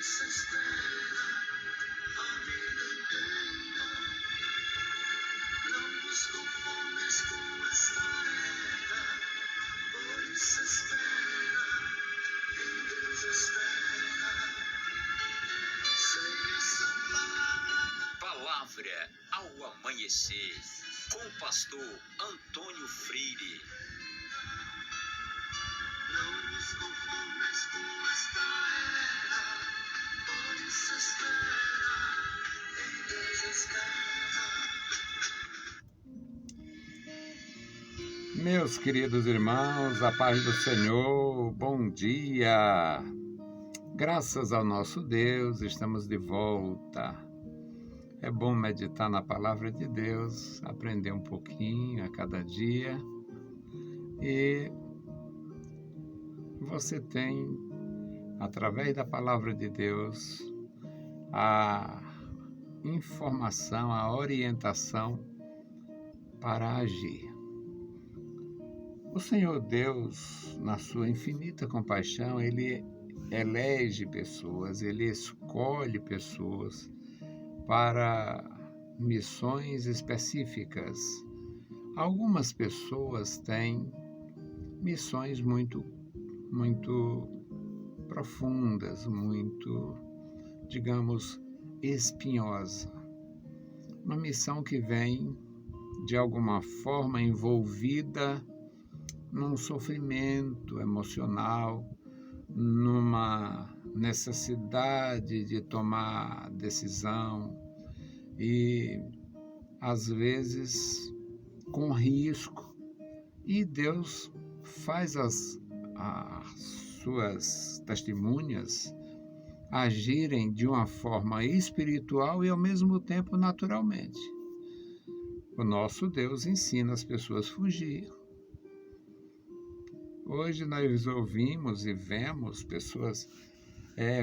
isso espera a vida inteira. Não nos conformes com esta era, por isso espera, em Deus espera. Sei essa palavra ao amanhecer, com o pastor Antônio Freire. Não nos conformes com esta era, por isso espera, em Deus espera. Meus queridos irmãos, a paz do Senhor, bom dia! Graças ao nosso Deus, estamos de volta. É bom meditar na palavra de Deus, aprender um pouquinho a cada dia. E você tem, através da palavra de Deus, a informação, a orientação para agir. O Senhor Deus, na sua infinita compaixão, Ele elege pessoas, Ele escolhe pessoas para missões específicas. Algumas pessoas têm missões muito profundas, muito, digamos, espinhosa. Uma missão que vem, de alguma forma, envolvida num sofrimento emocional, numa necessidade de tomar decisão e, às vezes, com risco. E Deus faz as suas testemunhas agirem de uma forma espiritual e, ao mesmo tempo, naturalmente. O nosso Deus ensina as pessoas a fugir. Hoje nós ouvimos e vemos pessoas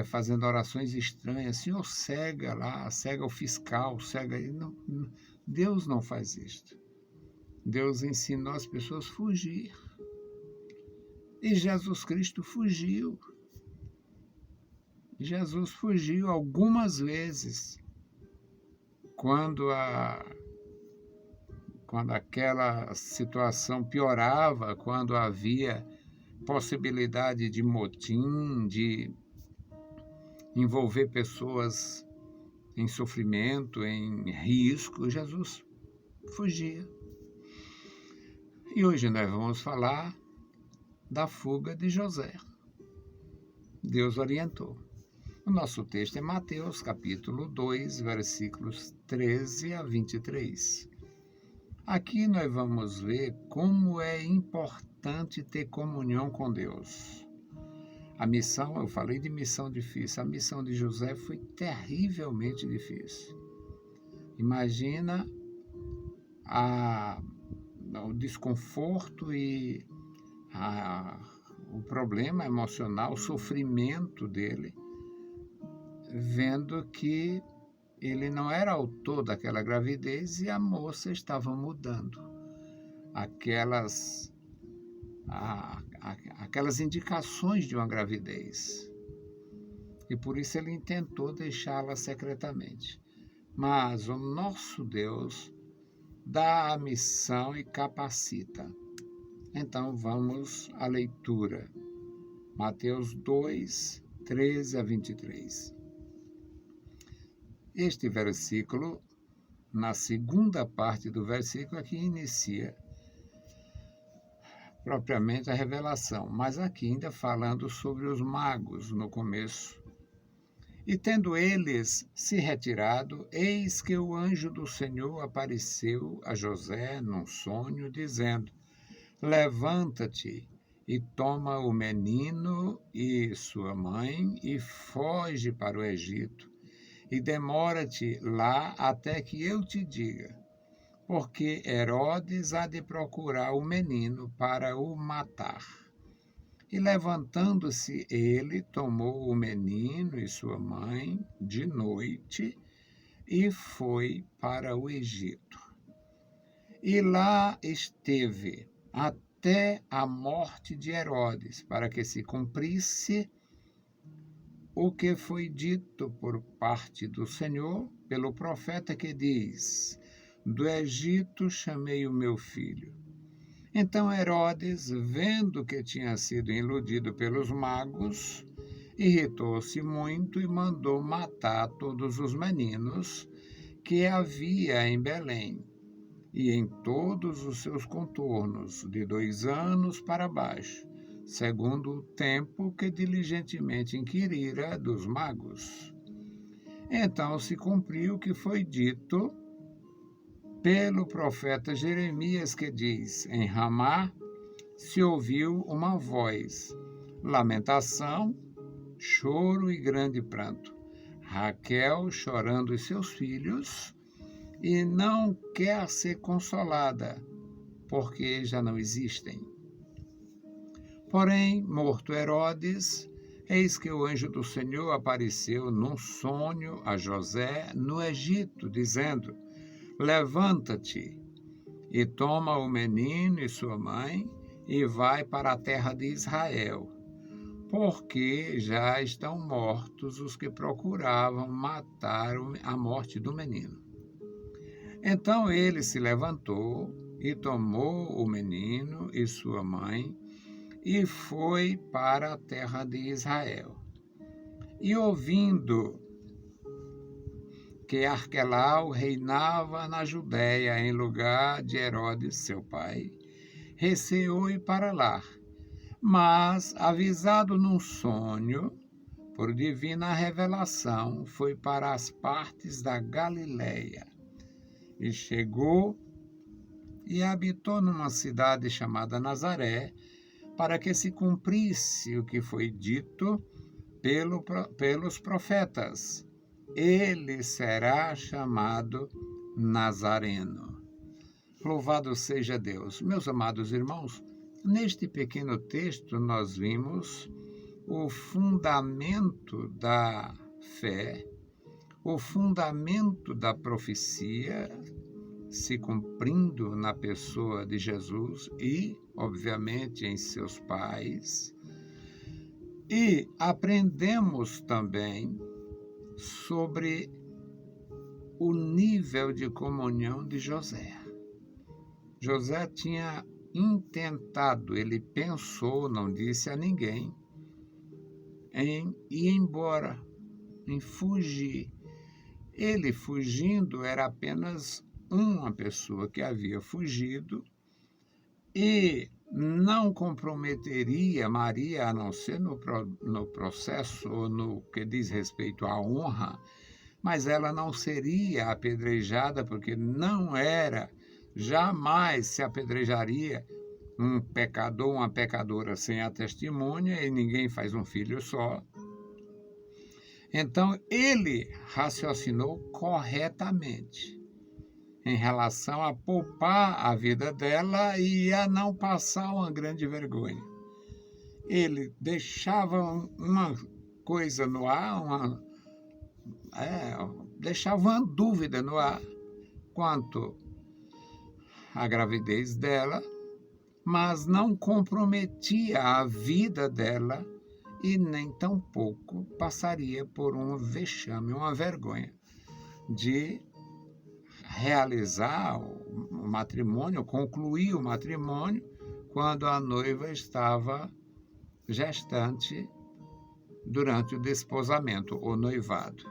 fazendo orações estranhas. Senhor, cega lá, cega o fiscal, cega... Não, Deus não faz isto. Deus ensinou as pessoas a fugir. E Jesus Cristo fugiu. Jesus fugiu algumas vezes. Quando aquela situação piorava, quando havia possibilidade de motim, de envolver pessoas em sofrimento, em risco, Jesus fugia. E hoje nós vamos falar da fuga de José. Deus orientou. O nosso texto é Mateus, capítulo 2, versículos 13 a 23. Aqui nós vamos ver como é importante ter comunhão com Deus. A missão, eu falei de missão difícil, a missão de José foi terrivelmente difícil. Imagina o desconforto e o problema emocional, o sofrimento dele, vendo que ele não era autor daquela gravidez e a moça estava mudando aquelas indicações de uma gravidez. E por isso ele tentou deixá-la secretamente. Mas o nosso Deus dá a missão e capacita. Então vamos à leitura. Mateus 2, 13 a 23. Este versículo, na segunda parte do versículo, aqui inicia propriamente a revelação, mas aqui ainda falando sobre os magos no começo. E tendo eles se retirado, eis que o anjo do Senhor apareceu a José num sonho, dizendo: levanta-te e toma o menino e sua mãe e foge para o Egito. E demora-te lá até que eu te diga, porque Herodes há de procurar o menino para o matar. E levantando-se ele, tomou o menino e sua mãe de noite e foi para o Egito. E lá esteve até a morte de Herodes, para que se cumprisse o que foi dito por parte do Senhor pelo profeta que diz: do Egito chamei o meu filho. Então Herodes, vendo que tinha sido iludido pelos magos, irritou-se muito e mandou matar todos os meninos que havia em Belém e em todos os seus contornos, de 2 anos para baixo, segundo o tempo que diligentemente inquirira dos magos. Então se cumpriu o que foi dito pelo profeta Jeremias, que diz: em Ramá se ouviu uma voz, lamentação, choro e grande pranto. Raquel chorando os seus filhos e não quer ser consolada, porque já não existem. Porém, morto Herodes, eis que o anjo do Senhor apareceu num sonho a José no Egito, dizendo: levanta-te e toma o menino e sua mãe e vai para a terra de Israel, porque já estão mortos os que procuravam matar a morte do menino. Então ele se levantou e tomou o menino e sua mãe e foi para a terra de Israel. E ouvindo que Arquelau reinava na Judéia em lugar de Herodes, seu pai, receou ir para lá. Mas, avisado num sonho, por divina revelação, foi para as partes da Galileia. E chegou e habitou numa cidade chamada Nazaré, para que se cumprisse o que foi dito pelos profetas: ele será chamado Nazareno. Louvado seja Deus. Meus amados irmãos, neste pequeno texto nós vimos o fundamento da fé, o fundamento da profecia se cumprindo na pessoa de Jesus e, obviamente, em seus pais. E aprendemos também sobre o nível de comunhão de José. José tinha intentado, ele pensou, não disse a ninguém, em ir embora, em fugir. Ele fugindo era apenas uma pessoa que havia fugido e não comprometeria Maria, a não ser no processo ou no que diz respeito à honra, mas ela não seria apedrejada, porque não era, jamais se apedrejaria um pecador, uma pecadora sem a testemunha, e ninguém faz um filho só. Então, ele raciocinou corretamente em relação a poupar a vida dela e a não passar uma grande vergonha. Ele deixava uma coisa no ar, deixava uma dúvida no ar quanto à gravidez dela, mas não comprometia a vida dela e nem tampouco passaria por um vexame, uma vergonha de realizar o matrimônio, concluir o matrimônio, quando a noiva estava gestante durante o desposamento, o noivado.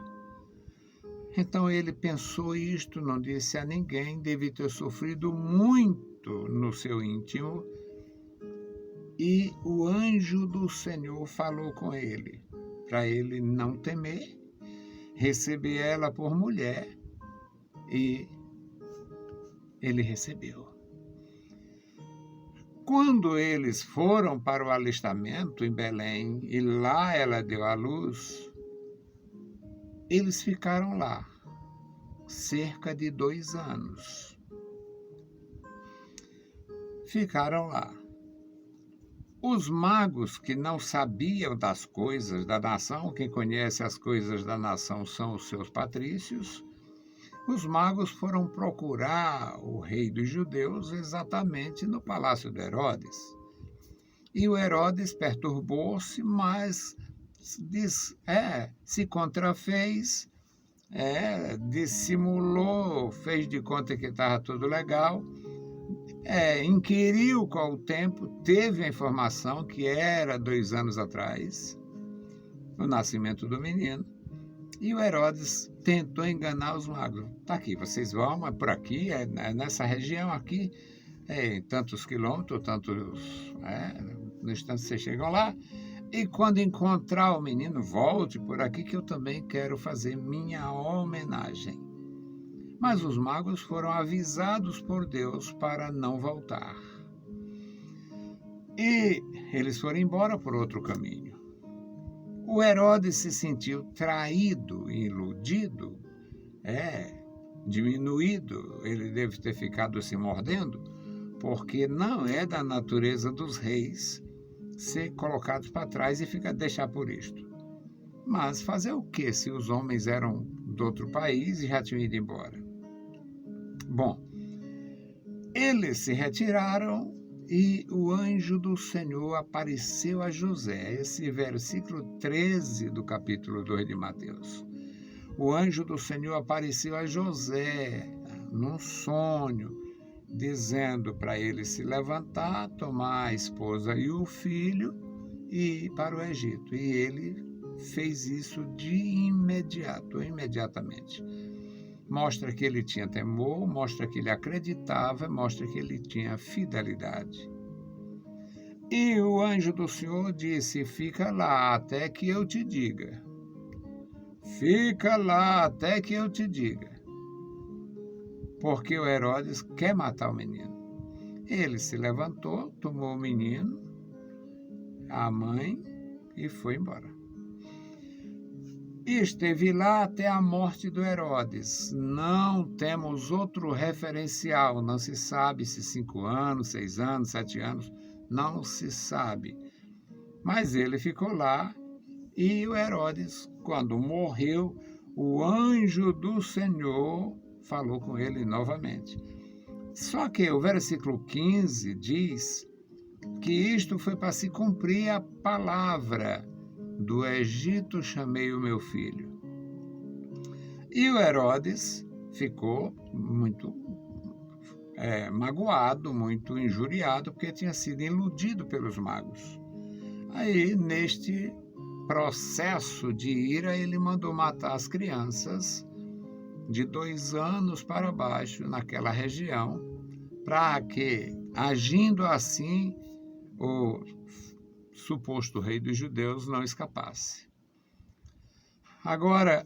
Então ele pensou isto, não disse a ninguém, deve ter sofrido muito no seu íntimo, e o anjo do Senhor falou com ele, para ele não temer, receber ela por mulher, e ele recebeu. Quando eles foram para o alistamento em Belém, e lá ela deu à luz, eles ficaram lá cerca de 2 anos. Ficaram lá. Os magos que não sabiam das coisas da nação, quem conhece as coisas da nação são os seus patrícios, os magos foram procurar o rei dos judeus exatamente no palácio de Herodes. E o Herodes perturbou-se, mas se contrafez, dissimulou, fez de conta que estava tudo legal, inquiriu qual o tempo, teve a informação que era 2 anos atrás, o nascimento do menino, e o Herodes tentou enganar os magos. Está aqui, vocês vão, é por aqui, nessa região aqui, em tantos quilômetros, no instante vocês chegam lá, e quando encontrar o menino, volte por aqui que eu também quero fazer minha homenagem. Mas os magos foram avisados por Deus para não voltar. E eles foram embora por outro caminho. O Herodes se sentiu traído, iludido, diminuído. Ele deve ter ficado se mordendo, porque não é da natureza dos reis ser colocados para trás e deixar por isto. Mas fazer o que se os homens eram de outro país e já tinham ido embora? Bom, eles se retiraram e o anjo do Senhor apareceu a José. Esse versículo 13 do capítulo 2 de Mateus. O anjo do Senhor apareceu a José num sonho, dizendo para ele se levantar, tomar a esposa e o filho e ir para o Egito. E ele fez isso imediatamente. Mostra que ele tinha temor, mostra que ele acreditava, mostra que ele tinha fidelidade. E o anjo do Senhor disse: fica lá até que eu te diga. Fica lá até que eu te diga. Porque o Herodes quer matar o menino. Ele se levantou, tomou o menino, a mãe, e foi embora. E esteve lá até a morte do Herodes. Não temos outro referencial, não se sabe se 5 anos, 6 anos, 7 anos, não se sabe. Mas ele ficou lá e o Herodes, quando morreu, o anjo do Senhor falou com ele novamente. Só que o versículo 15 diz que isto foi para se cumprir a palavra: do Egito chamei o meu filho. E o Herodes ficou muito magoado, muito injuriado, porque tinha sido iludido pelos magos. Aí, neste processo de ira, ele mandou matar as crianças de 2 anos para baixo naquela região, para que, agindo assim, o suposto rei dos judeus não escapasse. Agora,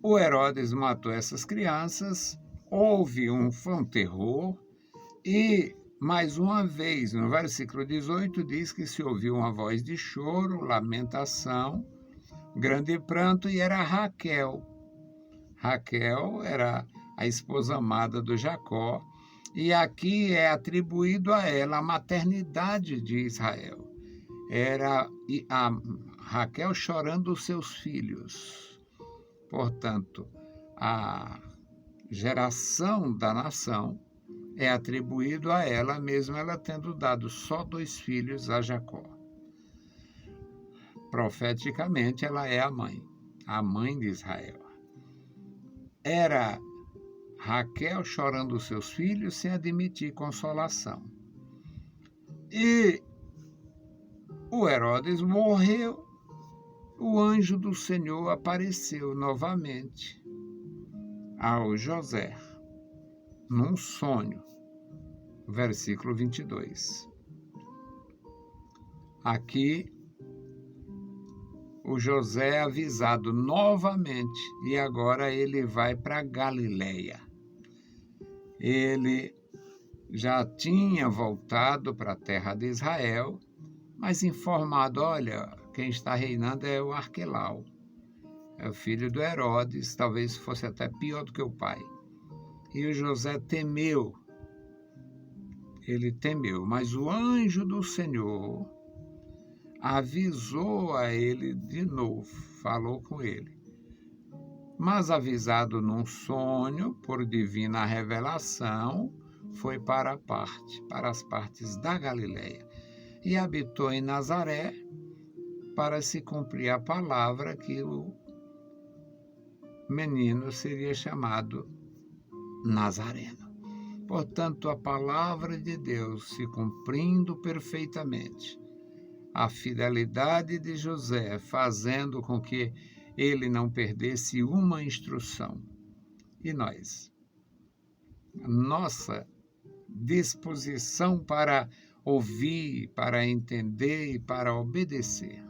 o Herodes matou essas crianças, foi um terror, e, mais uma vez, no versículo 18, diz que se ouviu uma voz de choro, lamentação, grande pranto, e era Raquel. Raquel era a esposa amada do Jacó, e aqui é atribuído a ela a maternidade de Israel. Era a Raquel chorando os seus filhos. Portanto, a geração da nação é atribuído a ela, mesmo ela tendo dado só 2 filhos a Jacó. Profeticamente, ela é a mãe de Israel. Era Raquel chorando os seus filhos sem admitir consolação. E o Herodes morreu, o anjo do Senhor apareceu novamente ao José, num sonho, versículo 22. Aqui, o José é avisado novamente, e agora ele vai para Galileia. Ele já tinha voltado para a terra de Israel, mas informado: olha, quem está reinando é o Arquelau, é o filho do Herodes, talvez fosse até pior do que o pai. E o José temeu, mas o anjo do Senhor avisou a ele de novo, falou com ele. Mas avisado num sonho, por divina revelação, foi para as partes da Galileia. E habitou em Nazaré, para se cumprir a palavra que o menino seria chamado Nazareno. Portanto, a palavra de Deus se cumprindo perfeitamente, a fidelidade de José fazendo com que ele não perdesse uma instrução. E nós? Nossa disposição para ouvir, para entender e para obedecer.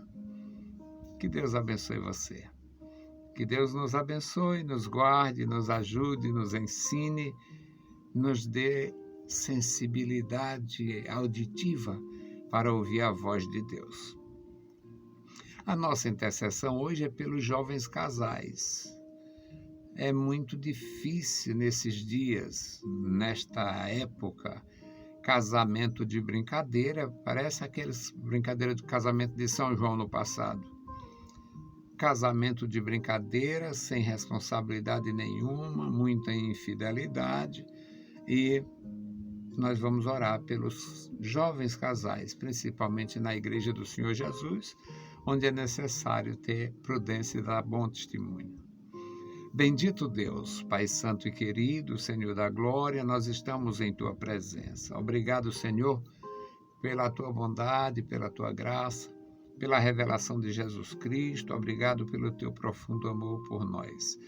Que Deus abençoe você. Que Deus nos abençoe, nos guarde, nos ajude, nos ensine, nos dê sensibilidade auditiva para ouvir a voz de Deus. A nossa intercessão hoje é pelos jovens casais. É muito difícil nesses dias, nesta época, casamento de brincadeira, parece aqueles brincadeiras de casamento de São João no passado. Casamento de brincadeira, sem responsabilidade nenhuma, muita infidelidade, e nós vamos orar pelos jovens casais, principalmente na Igreja do Senhor Jesus, onde é necessário ter prudência e dar bom testemunho. Bendito Deus, Pai Santo e querido, Senhor da glória, nós estamos em Tua presença. Obrigado, Senhor, pela Tua bondade, pela Tua graça, pela revelação de Jesus Cristo. Obrigado pelo Teu profundo amor por nós.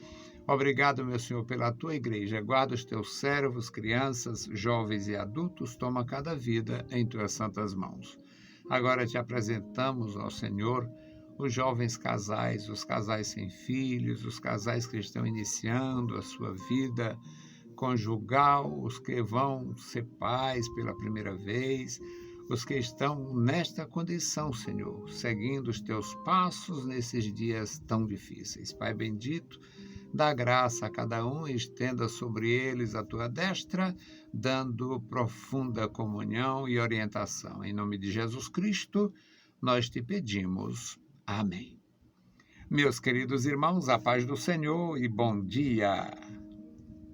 Obrigado, meu Senhor, pela Tua igreja. Guarda os Teus servos, crianças, jovens e adultos. Toma cada vida em Tuas santas mãos. Agora te apresentamos ao Senhor os jovens casais, os casais sem filhos, os casais que estão iniciando a sua vida conjugal, os que vão ser pais pela primeira vez, os que estão nesta condição, Senhor, seguindo os Teus passos nesses dias tão difíceis. Pai bendito, dá graça a cada um e estenda sobre eles a Tua destra, dando profunda comunhão e orientação. Em nome de Jesus Cristo, nós te pedimos. Amém. Meus queridos irmãos, a paz do Senhor e bom dia.